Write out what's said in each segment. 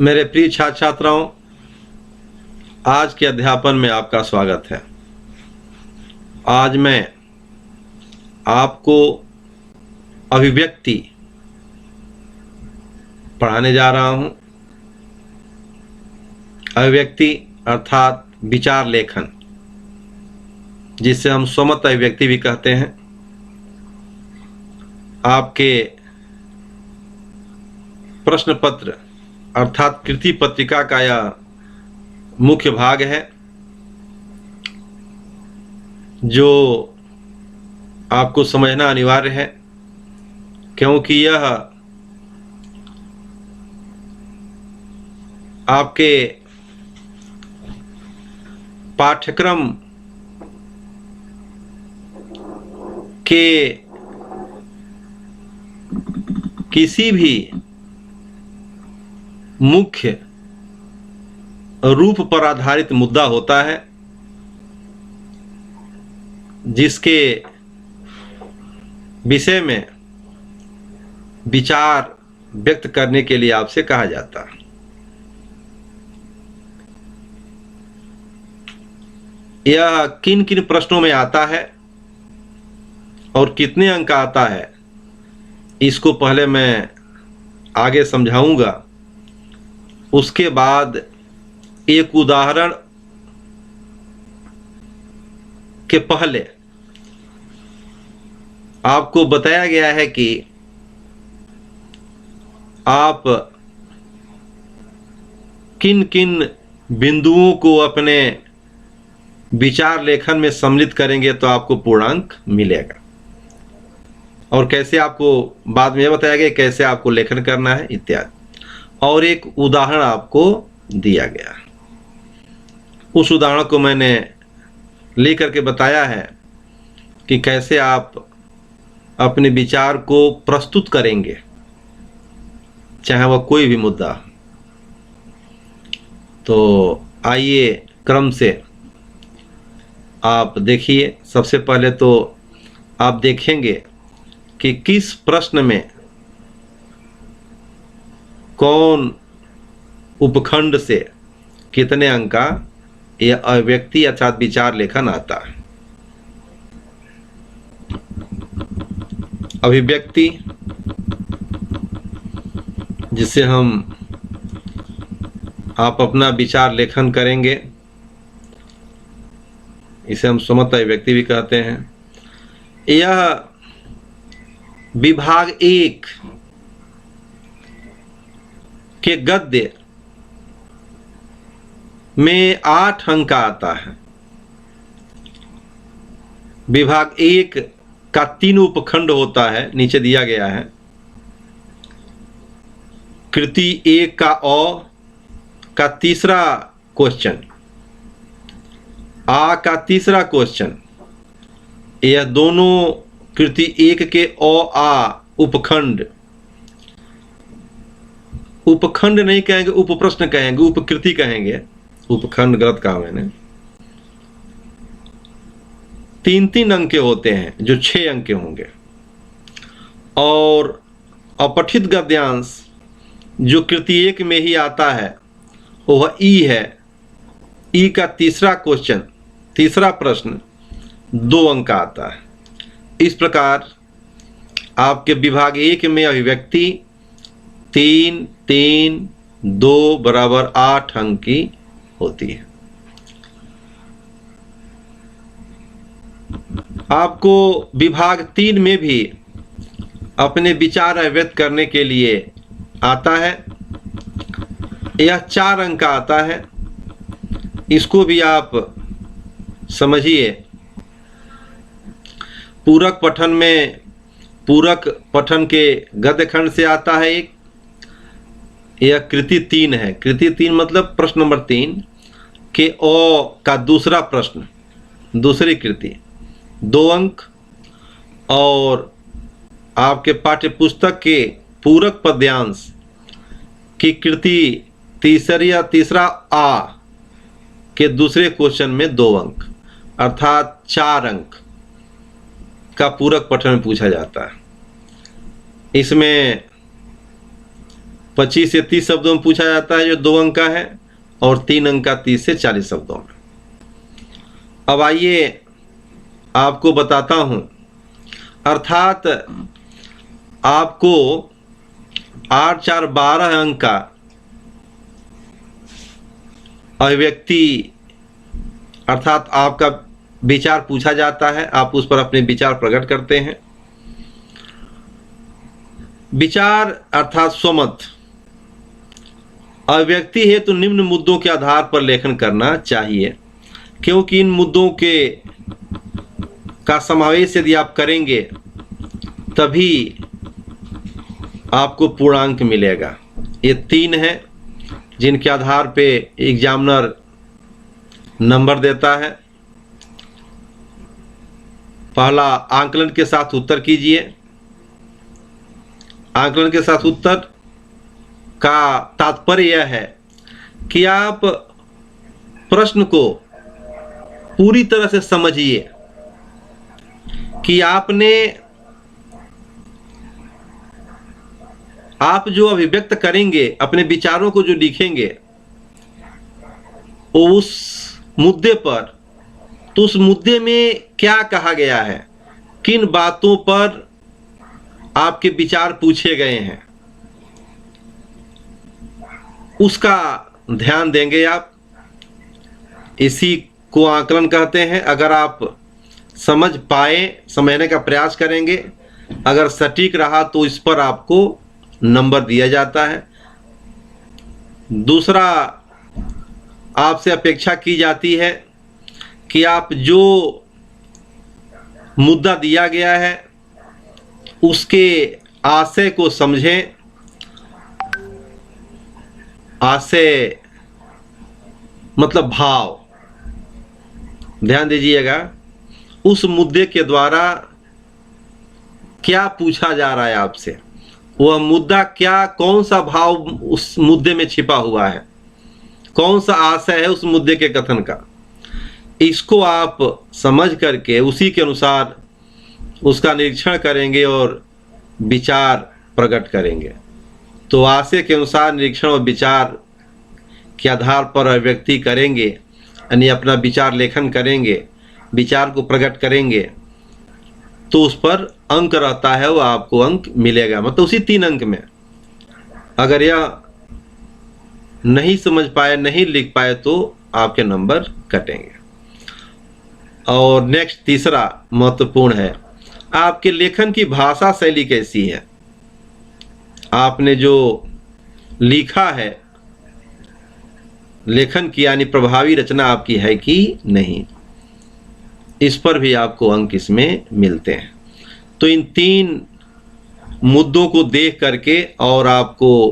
मेरे प्रिय छात्र छात्राओं, आज के अध्यापन में आपका स्वागत है। आज मैं आपको अभिव्यक्ति पढ़ाने जा रहा हूं। अभिव्यक्ति अर्थात विचार लेखन, जिसे हम स्वमत अभिव्यक्ति भी कहते हैं। आपके प्रश्न पत्र अर्थात कृति पत्रिका का यह मुख्य भाग है, जो आपको समझना अनिवार्य है, क्योंकि यह आपके पाठ्यक्रम के किसी भी मुख्य रूप पर आधारित मुद्दा होता है, जिसके विषय में विचार व्यक्त करने के लिए आपसे कहा जाता है। यह किन किन प्रश्नों में आता है और कितने अंक आता है, इसको पहले मैं आगे समझाऊंगा। उसके बाद एक उदाहरण के पहले आपको बताया गया है कि आप किन किन बिंदुओं को अपने विचार लेखन में सम्मिलित करेंगे तो आपको पूर्णांक मिलेगा, और कैसे आपको बाद में बताया गया कैसे आपको लेखन करना है इत्यादि। और एक उदाहरण आपको दिया गया, उस उदाहरण को मैंने लेकर के बताया है कि कैसे आप अपने विचार को प्रस्तुत करेंगे, चाहे वह कोई भी मुद्दा। तो आइए क्रम से आप देखिए। सबसे पहले तो आप देखेंगे कि किस प्रश्न में कौन उपखंड से कितने अंक का यह अभिव्यक्ति अर्थात विचार लेखन आता है। अभिव्यक्ति, जिसे आप अपना विचार लेखन करेंगे, इसे हम स्वमत अभिव्यक्ति भी कहते हैं। यह विभाग 1 के गद्य में 8 अंक का आता है। विभाग 1 का 3 उपखंड होता है, नीचे दिया गया है। कृति 1 का अ का तीसरा क्वेश्चन, आ का तीसरा क्वेश्चन, यह दोनों कृति 1 के अ आ उपखंड, उपखंड नहीं कहेंगे, उपप्रश्न कहेंगे, उपकृति कहेंगे, उपखंड गलत कहा मैंने। 3-3 अंक के होते हैं, जो 6 अंक के होंगे। और अपठित गद्यांश जो कृति 1 में ही आता है, वह ई है। ई का तीसरा क्वेश्चन, तीसरा प्रश्न 2 अंक का आता है। इस प्रकार आपके विभाग 1 में अभिव्यक्ति 3, 3, 2 बराबर 8 अंक की होती है। आपको विभाग 3 में भी अपने विचार अभिव्यक्त करने के लिए आता है। यह 4 अंक का आता है। इसको भी आप समझिए। पूरक पठन में पूरक पठन के गद्य खंड से आता है एक। यह कृति 3 है। कृति 3 मतलब प्रश्न नंबर 3 के अ का दूसरा प्रश्न, दूसरी कृति, 2 अंक। और आपके पाठ्य पुस्तक के पूरक पद्यांश की कृति तीसरा आ के दूसरे क्वेश्चन में 2 अंक, अर्थात 4 अंक का पूरक पठन पूछा जाता है। इसमें 25 से 30 शब्दों में पूछा जाता है जो 2 अंक का है, और 3 अंक का 30 से 40 शब्दों में। अब आइए आपको बताता हूं, अर्थात आपको 8 4 12 अंक का अभिव्यक्ति अर्थात आपका विचार पूछा जाता है, आप उस पर अपने विचार प्रकट करते हैं। विचार अर्थात स्वमत अभिव्यक्ति है तो निम्न मुद्दों के आधार पर लेखन करना चाहिए, क्योंकि इन मुद्दों का समावेश यदि आप करेंगे तभी आपको पूर्णांक मिलेगा। ये 3 हैं जिनके आधार पे एग्जामिनर नंबर देता है। पहला, आंकलन के साथ उत्तर कीजिए। आंकलन के साथ उत्तर का तात्पर्य यह है कि आप प्रश्न को पूरी तरह से समझिए कि आप जो अभिव्यक्त करेंगे, अपने विचारों को जो लिखेंगे उस मुद्दे पर, तो उस मुद्दे में क्या कहा गया है, किन बातों पर आपके विचार पूछे गए हैं, उसका ध्यान देंगे आप। इसी को आकलन कहते हैं। अगर आप समझने का प्रयास करेंगे, अगर सटीक रहा तो इस पर आपको नंबर दिया जाता है। दूसरा, आपसे अपेक्षा की जाती है कि आप जो मुद्दा दिया गया है उसके आशय को समझें। आशय मतलब भाव, ध्यान दीजिएगा। उस मुद्दे के द्वारा क्या पूछा जा रहा है आपसे, वह मुद्दा क्या, कौन सा भाव उस मुद्दे में छिपा हुआ है, कौन सा आशय है उस मुद्दे के कथन का, इसको आप समझ करके उसी के अनुसार उसका निरीक्षण करेंगे और विचार प्रकट करेंगे। तो आशय के अनुसार निरीक्षण और विचार के आधार पर अभिव्यक्ति करेंगे, यानी अपना विचार लेखन करेंगे, विचार को प्रकट करेंगे, तो उस पर अंक रहता है, वो आपको अंक मिलेगा। मतलब उसी 3 अंक में। अगर यह नहीं समझ पाए, नहीं लिख पाए, तो आपके नंबर कटेंगे। और नेक्स्ट, तीसरा महत्वपूर्ण है, आपके लेखन की भाषा शैली कैसी है। आपने जो लिखा है, लेखन की यानी प्रभावी रचना आपकी है कि नहीं, इस पर भी आपको अंक इसमें मिलते हैं। तो इन 3 मुद्दों को देख करके और आपको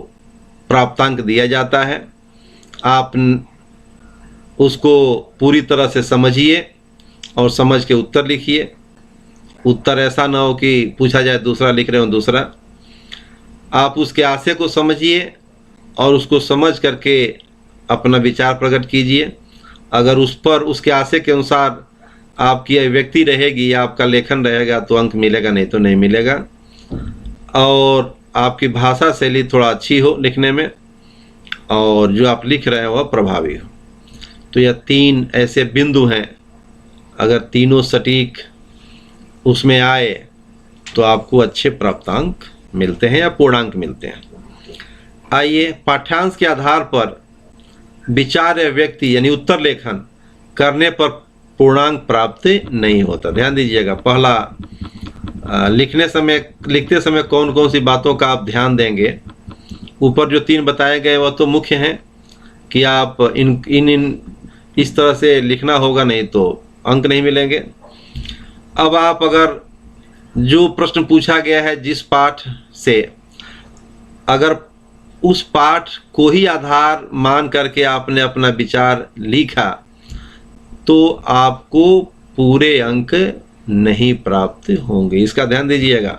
प्राप्तांक दिया जाता है। आप उसको पूरी तरह से समझिए और समझ के उत्तर लिखिए। उत्तर ऐसा ना हो कि पूछा जाए दूसरा लिख रहे हो दूसरा। आप उसके आशय को समझिए और उसको समझ करके अपना विचार प्रकट कीजिए। अगर उस पर उसके आशय के अनुसार आपकी अभिव्यक्ति रहेगी, आपका लेखन रहेगा, तो अंक मिलेगा, नहीं तो नहीं मिलेगा। और आपकी भाषा शैली थोड़ा अच्छी हो लिखने में, और जो आप लिख रहे हैं वह प्रभावी हो। तो यह 3 ऐसे बिंदु हैं, अगर तीनों सटीक उसमें आए तो आपको अच्छे प्राप्तांक मिलते हैं या पूर्णांक मिलते हैं। आइए, पाठ्यांश के आधार पर विचार या व्यक्ति यानी उत्तर लेखन करने पर पूर्णांक प्राप्त नहीं होता। ध्यान दीजिएगा। पहला, लिखते समय कौन कौन सी बातों का आप ध्यान देंगे। ऊपर जो 3 बताए गए वह तो मुख्य हैं कि आप इस तरह से लिखना होगा, नहीं तो अंक नहीं मिलेंगे। अब आप अगर जो प्रश्न पूछा गया है जिस पाठ से, अगर उस पाठ को ही आधार मान करके आपने अपना विचार लिखा, तो आपको पूरे अंक नहीं प्राप्त होंगे। इसका ध्यान दीजिएगा।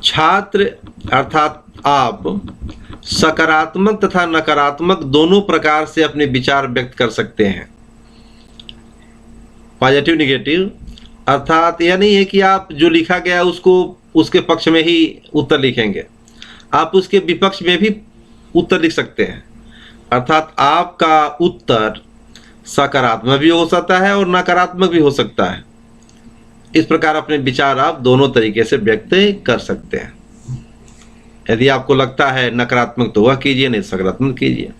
छात्र अर्थात आप सकारात्मक तथा नकारात्मक दोनों प्रकार से अपने विचार व्यक्त कर सकते हैं। पॉजिटिव निगेटिव, अर्थात यह नहीं है कि आप जो लिखा गया उसको उसके पक्ष में ही उत्तर लिखेंगे। आप उसके विपक्ष में भी उत्तर लिख सकते हैं। अर्थात आपका उत्तर सकारात्मक भी हो सकता है और नकारात्मक भी हो सकता है। इस प्रकार अपने विचार आप दोनों तरीके से व्यक्त कर सकते हैं। यदि आपको लगता है नकारात्मक तो वह कीजिए, नहीं सकारात्मक कीजिए।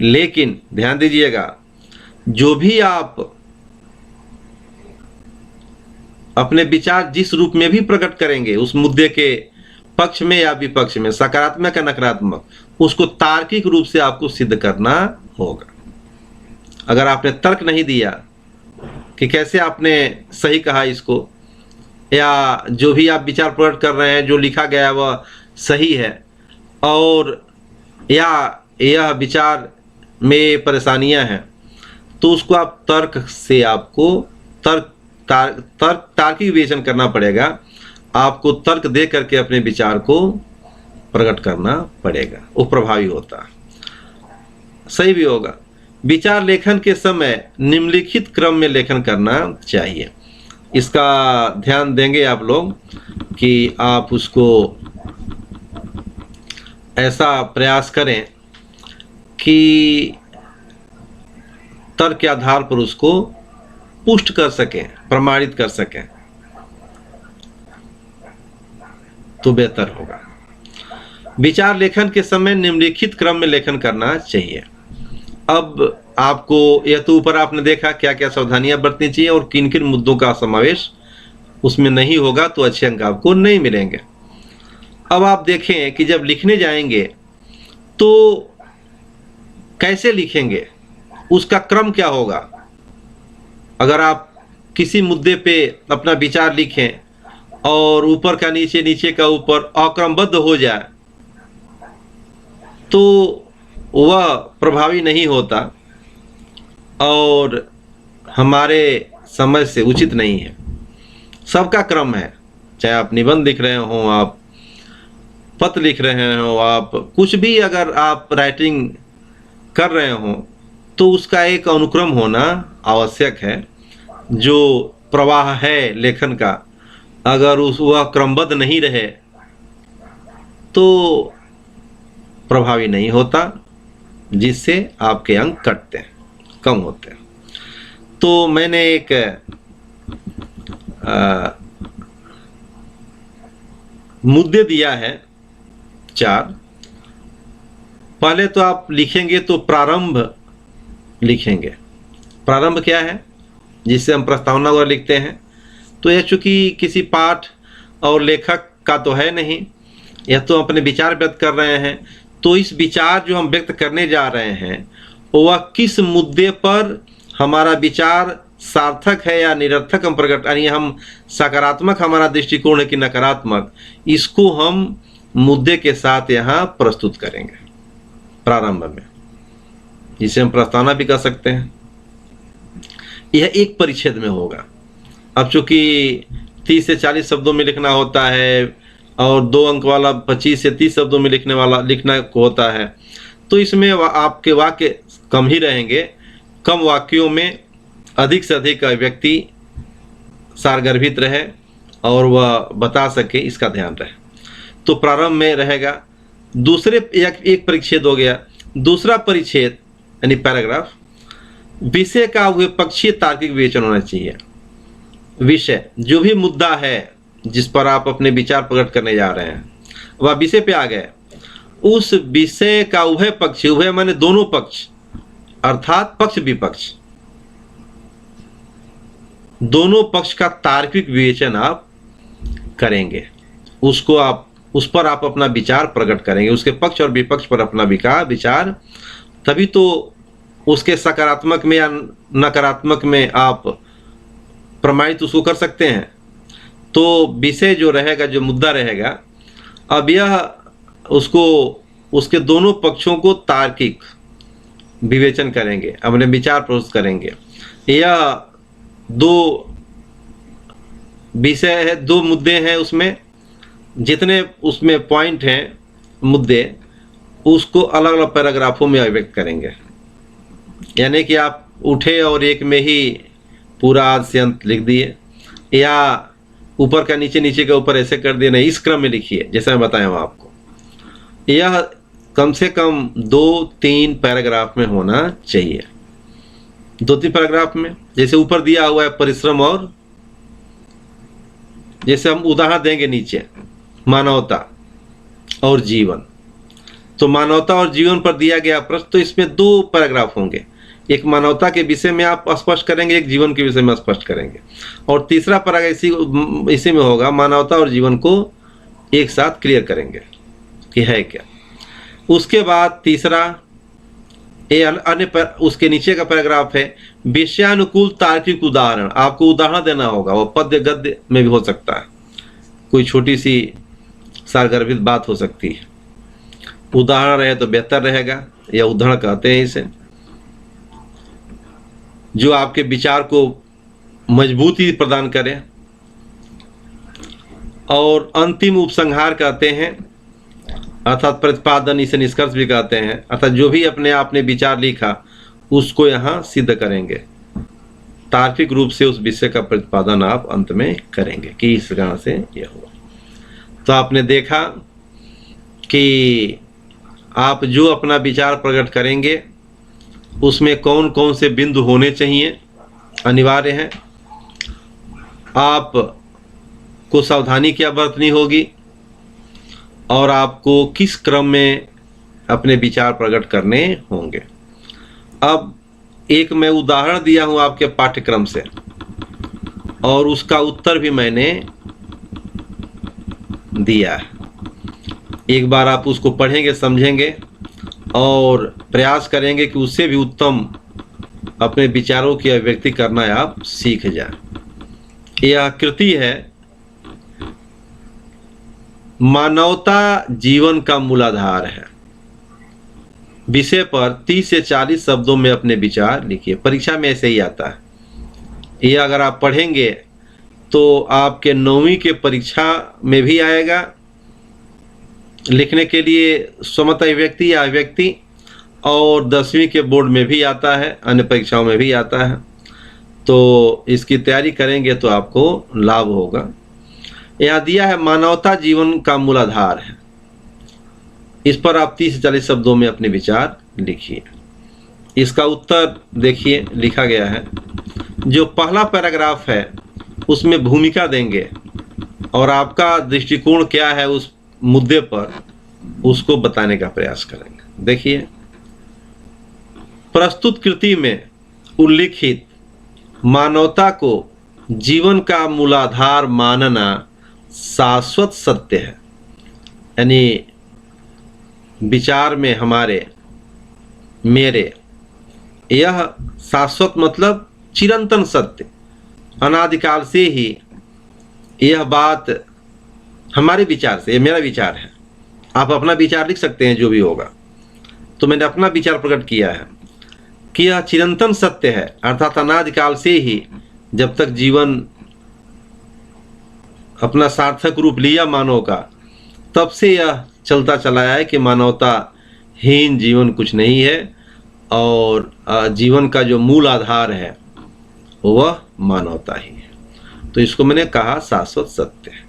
लेकिन ध्यान दीजिएगा, जो भी आप अपने विचार जिस रूप में भी प्रकट करेंगे उस मुद्दे के पक्ष में या विपक्ष में, सकारात्मक या नकारात्मक, उसको तार्किक रूप से आपको सिद्ध करना होगा। अगर आपने तर्क नहीं दिया कि कैसे आपने सही कहा इसको, या जो भी आप विचार प्रकट कर रहे हैं जो लिखा गया है वह सही है, और या यह विचार में परेशानियां हैं, तो उसको आप तर्क से आपको तार्किक विवेचन करना पड़ेगा। आपको तर्क दे करके अपने विचार को प्रकट करना पड़ेगा, वो प्रभावी होता, सही भी होगा। विचार लेखन के समय निम्नलिखित क्रम में लेखन करना चाहिए। इसका ध्यान देंगे आप लोग कि आप उसको ऐसा प्रयास करें कि तर्क के आधार पर उसको पुष्ट कर सकें, प्रमाणित कर सकें, तो बेहतर होगा। विचार लेखन के समय निम्नलिखित क्रम में लेखन करना चाहिए। अब आपको यह तो ऊपर आपने देखा क्या क्या सावधानियां बरतनी चाहिए और किन किन मुद्दों का समावेश उसमें नहीं होगा तो अच्छे अंक आपको नहीं मिलेंगे। अब आप देखें कि जब लिखने जाएंगे तो कैसे लिखेंगे, उसका क्रम क्या होगा। अगर आप किसी मुद्दे पे अपना विचार लिखें और ऊपर का नीचे, नीचे का ऊपर अक्रमबद्ध हो जाए तो वह प्रभावी नहीं होता और हमारे समझ से उचित नहीं है। सबका क्रम है, चाहे आप निबंध लिख रहे हो, आप पत्र लिख रहे हो, आप कुछ भी अगर आप राइटिंग कर रहे हो तो उसका एक अनुक्रम होना आवश्यक है। जो प्रवाह है लेखन का, अगर वह क्रमबद्ध नहीं रहे तो प्रभावी नहीं होता, जिससे आपके अंक कटते हैं, कम होते हैं। तो मैंने एक मुद्दे दिया है 4। पहले तो आप लिखेंगे तो प्रारंभ लिखेंगे। प्रारंभ क्या है, जिससे हम प्रस्तावना वगैरह लिखते हैं। तो यह चूंकि किसी पाठ और लेखक का तो है नहीं, यह तो अपने विचार व्यक्त कर रहे हैं। तो इस विचार जो हम व्यक्त करने जा रहे हैं वह किस मुद्दे पर हमारा विचार सार्थक है या निरर्थक हम प्रकट, यानी हम सकारात्मक हमारा दृष्टिकोण है कि नकारात्मक, इसको हम मुद्दे के साथ यहाँ प्रस्तुत करेंगे प्रारंभ में, जिसे हम प्रस्तावना भी कर सकते हैं। यह एक परिच्छेद में होगा। अब चूंकि 30 से 40 शब्दों में लिखना होता है और 2 अंक वाला 25 से 30 शब्दों में लिखना होता है, तो इसमें आपके वाक्य कम ही रहेंगे। कम वाक्यों में अधिक से अधिक व्यक्ति सारगर्भित रहे और वह बता सके, इसका ध्यान रहे। तो प्रारंभ में रहेगा। दूसरे एक परिच्छेद हो गया। दूसरा परिच्छेद यानी पैराग्राफ, विषय का उभयपक्षीय तार्किक विवेचन होना चाहिए। विषय जो भी मुद्दा है जिस पर आप अपने विचार प्रकट करने जा रहे हैं, वह विषय पे आ गए, उस विषय का उभय पक्ष, उभय माने दोनों पक्ष, अर्थात पक्ष विपक्ष, दोनों पक्ष का तार्किक विवेचन आप करेंगे। उसको आप उस पर आप अपना विचार प्रकट करेंगे, उसके पक्ष और विपक्ष पर अपना विचार, तभी तो उसके सकारात्मक में या नकारात्मक में आप प्रमाणित उसको कर सकते हैं। तो विषय जो रहेगा, जो मुद्दा रहेगा, अब यह उसको उसके दोनों पक्षों को तार्किक विवेचन करेंगे, अपने विचार प्रस्तुत करेंगे। यह 2 विषय है, 2 मुद्दे हैं, उसमें जितने उसमें पॉइंट हैं मुद्दे, उसको अलग अलग पैराग्राफों में अभिव्यक्त करेंगे। यानी कि आप उठे और एक में ही पूरा आद से अंत लिख दिए, या ऊपर का नीचे, नीचे का ऊपर ऐसे कर दिए, नहीं, इस क्रम में लिखिए जैसा मैं बताया हूँ आपको। यह कम से कम 2-3 पैराग्राफ में होना चाहिए। 2-3 पैराग्राफ में, जैसे ऊपर दिया हुआ है परिश्रम और, जैसे हम उदाहरण देंगे नीचे, मानवता और जीवन। तो मानवता और जीवन पर दिया गया प्रश्न, तो इसमें 2 पैराग्राफ होंगे। एक मानवता के विषय में आप स्पष्ट करेंगे, एक जीवन के विषय में स्पष्ट करेंगे, और तीसरा पैराग्राफ इसी में होगा, मानवता और जीवन को एक साथ क्लियर करेंगे कि है क्या। उसके बाद तीसरा उसके नीचे का पैराग्राफ है विषयानुकूल तार्किक उदाहरण। आपको उदाहरण देना होगा, वो पद्य गद्य में भी हो सकता है, कोई छोटी सी सारगर्भित बात हो सकती है। उदाहरण रहे तो बेहतर रहेगा, या उदाहरण कहते हैं इसे, जो आपके विचार को मजबूती प्रदान करे। और अंतिम उपसंहार कहते हैं, अर्थात प्रतिपादन, इसे निष्कर्ष भी कहते हैं, अर्थात जो भी अपने आपने विचार लिखा उसको यहाँ सिद्ध करेंगे, तार्किक रूप से उस विषय का प्रतिपादन आप अंत में करेंगे कि इस कारण से यह हुआ। तो आपने देखा कि आप जो अपना विचार प्रकट करेंगे उसमें कौन कौन से बिंदु होने चाहिए, अनिवार्य हैं। आप को सावधानी क्या बरतनी होगी, और आपको किस क्रम में अपने विचार प्रकट करने होंगे। अब एक मैं उदाहरण दिया हूं आपके पाठ्यक्रम से, और उसका उत्तर भी मैंने दिया है। एक बार आप उसको पढ़ेंगे, समझेंगे और प्रयास करेंगे कि उससे भी उत्तम अपने विचारों की अभिव्यक्ति करना आप सीख जाएं। यह कृति है मानवता जीवन का मूलाधार है। विषय पर 30 से 40 शब्दों में अपने विचार लिखिए। परीक्षा में ऐसे ही आता है। यह अगर आप पढ़ेंगे तो आपके 9वीं के परीक्षा में भी आएगा, लिखने के लिए स्वमत अभिव्यक्ति या अभिव्यक्ति, और 10वीं के बोर्ड में भी आता है, अन्य परीक्षाओं में भी आता है। तो इसकी तैयारी करेंगे तो आपको लाभ होगा। यहाँ दिया है मानवता जीवन का मूलाधार है, इस पर आप 30 से 40 शब्दों में अपने विचार लिखिए। इसका उत्तर देखिए लिखा गया है। जो पहला पैराग्राफ है उसमें भूमिका देंगे और आपका दृष्टिकोण क्या है उस मुद्दे पर, उसको बताने का प्रयास करेंगे। देखिए, प्रस्तुत कृति में उल्लिखित मानवता को जीवन का मूलाधार मानना शाश्वत सत्य है। यानी विचार में हमारे मेरे यह शाश्वत मतलब चिरंतन सत्य, अनादिकाल से ही यह बात हमारे विचार से, ये मेरा विचार है। आप अपना विचार लिख सकते हैं जो भी होगा, तो मैंने अपना विचार प्रकट किया है कि यह चिरंतन सत्य है, अर्थात अनादिकाल से ही जब तक जीवन अपना सार्थक रूप लिया मानव का, तब से यह चलता चला है कि मानवता हीन जीवन कुछ नहीं है, और जीवन का जो मूल आधार है वह मानवता ही है। तो इसको मैंने कहा शाश्वत सत्य है।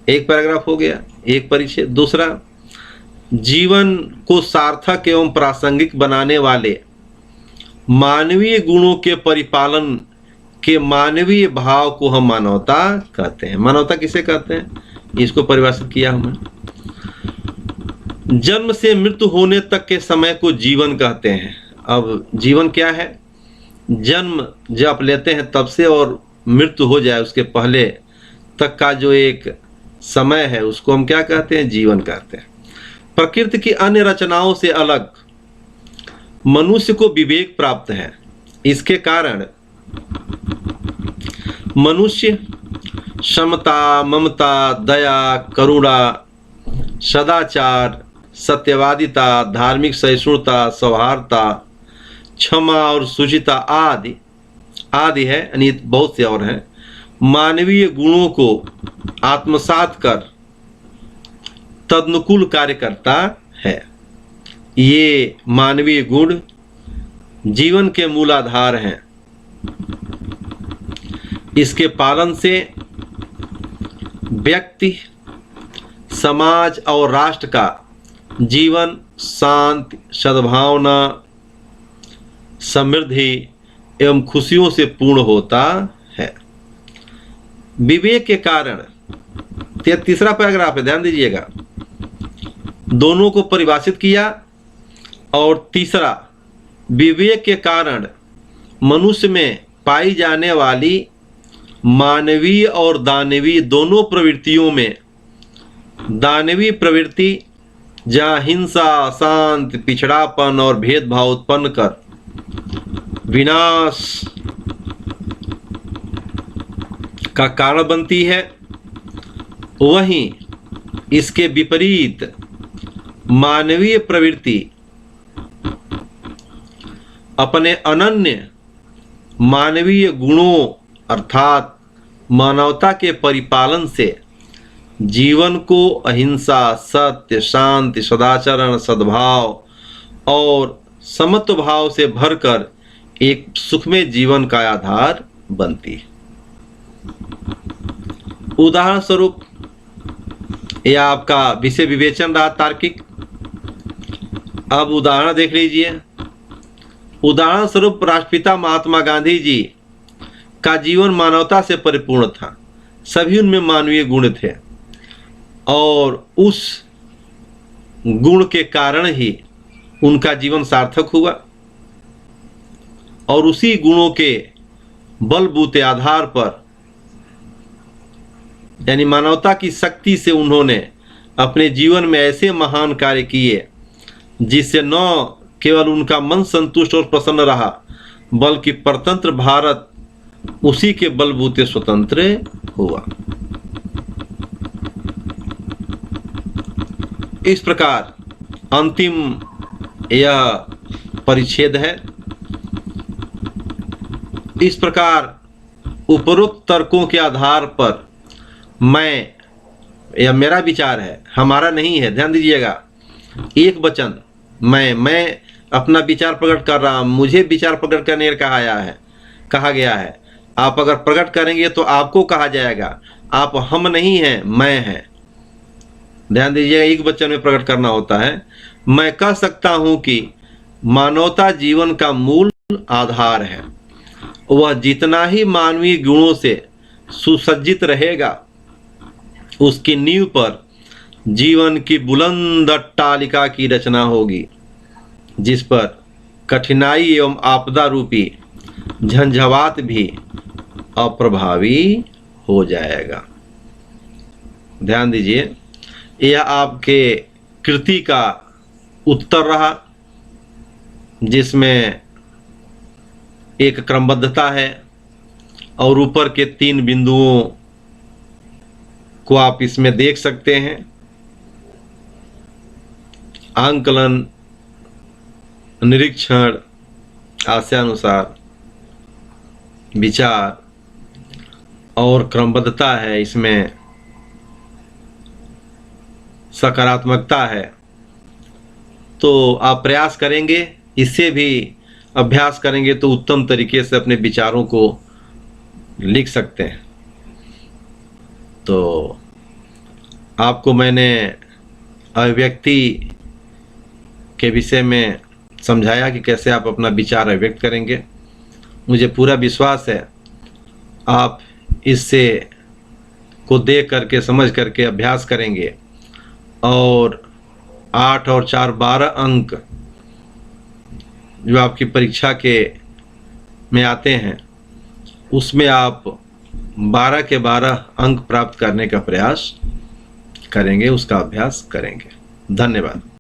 एक पैराग्राफ हो गया, एक परिचय। दूसरा, जीवन को सार्थक एवं प्रासंगिक बनाने वाले मानवीय गुणों के परिपालन के मानवीय भाव को हम मानवता कहते हैं। मानवता किसे कहते हैं, इसको परिभाषित किया हमने। जन्म से मृत्यु होने तक के समय को जीवन कहते हैं। अब जीवन क्या है, जन्म जब आप लेते हैं तब से और मृत्यु हो जाए उसके पहले तक का जो एक समय है उसको हम क्या कहते हैं, जीवन कहते हैं। प्रकृति की अन्य रचनाओं से अलग मनुष्य को विवेक प्राप्त है। इसके कारण मनुष्य समता, ममता, दया, करुणा, सदाचार, सत्यवादिता, धार्मिक सहिष्णुता, सौहार्दता, क्षमा और शुचिता आदि आदि है, यानी बहुत से और हैं, मानवीय गुणों को आत्मसात कर तदनुकूल कार्य करता है। ये मानवीय गुण जीवन के मूलाधार हैं। इसके पालन से व्यक्ति, समाज और राष्ट्र का जीवन शांति, सद्भावना, समृद्धि एवं खुशियों से पूर्ण होता है। विवेक के कारण, तीसरा पैराग्राफ है, ध्यान दीजिएगा, दोनों को परिभाषित किया। और तीसरा, विवेक के कारण मनुष्य में पाई जाने वाली मानवीय और दानवीय दोनों प्रवृत्तियों में दानवीय प्रवृत्ति जहाँ हिंसा, अशांति, पिछड़ापन और भेदभाव उत्पन्न कर विनाश का कारण बनती है, वहीं इसके विपरीत मानवीय प्रवृत्ति अपने अनन्य मानवीय गुणों अर्थात मानवता के परिपालन से जीवन को अहिंसा, सत्य, शांति, सदाचरण, सद्भाव और समत्व भाव से भरकर एक सुखमय जीवन का आधार बनती है। उदाहरण स्वरूप, यह आपका विषय विवेचन रहा तार्किक। अब उदाहरण देख लीजिए। उदाहरण स्वरूप, राष्ट्रपिता महात्मा गांधी जी का जीवन मानवता से परिपूर्ण था। सभी उनमें मानवीय गुण थे और उस गुण के कारण ही उनका जीवन सार्थक हुआ और उसी गुणों के बलबूते आधार पर, यानी मानवता की शक्ति से, उन्होंने अपने जीवन में ऐसे महान कार्य किए जिससे न केवल उनका मन संतुष्ट और प्रसन्न रहा, बल्कि परतंत्र भारत उसी के बलबूते स्वतंत्र हुआ। इस प्रकार अंतिम यह परिच्छेद है। इस प्रकार उपरोक्त तर्कों के आधार पर यह मेरा विचार है, हमारा नहीं है, ध्यान दीजिएगा। एक वचन मैं अपना विचार प्रकट कर रहा हूं, मुझे विचार प्रकट करने कहा गया है। आप अगर प्रकट करेंगे तो आपको कहा जाएगा, आप हम नहीं हैं, मैं हैं। ध्यान दीजिएगा, एक वचन में प्रकट करना होता है। मैं कह सकता हूं कि मानवता जीवन का मूल आधार है। वह जितना ही मानवीय गुणों से सुसज्जित रहेगा, उसकी नींव पर जीवन की बुलंद अट्टालिका की रचना होगी, जिस पर कठिनाई एवं आपदा रूपी झंझावात भी अप्रभावी हो जाएगा। ध्यान दीजिए, यह आपके कृति का उत्तर रहा, जिसमें एक क्रमबद्धता है और ऊपर के 3 बिंदुओं को आप इसमें देख सकते हैं। आंकलन, निरीक्षण, आशयानुसार, विचार और क्रमबद्धता है, इसमें सकारात्मकता है। तो आप प्रयास करेंगे, इससे भी अभ्यास करेंगे तो उत्तम तरीके से अपने विचारों को लिख सकते हैं। तो आपको मैंने अभिव्यक्ति के विषय में समझाया कि कैसे आप अपना विचार अभिव्यक्त करेंगे। मुझे पूरा विश्वास है आप इससे को देख करके, समझ करके अभ्यास करेंगे और 8 और 4 12 अंक जो आपकी परीक्षा में आते हैं, उसमें आप 12 के 12 अंक प्राप्त करने का प्रयास करेंगे, उसका अभ्यास करेंगे। धन्यवाद।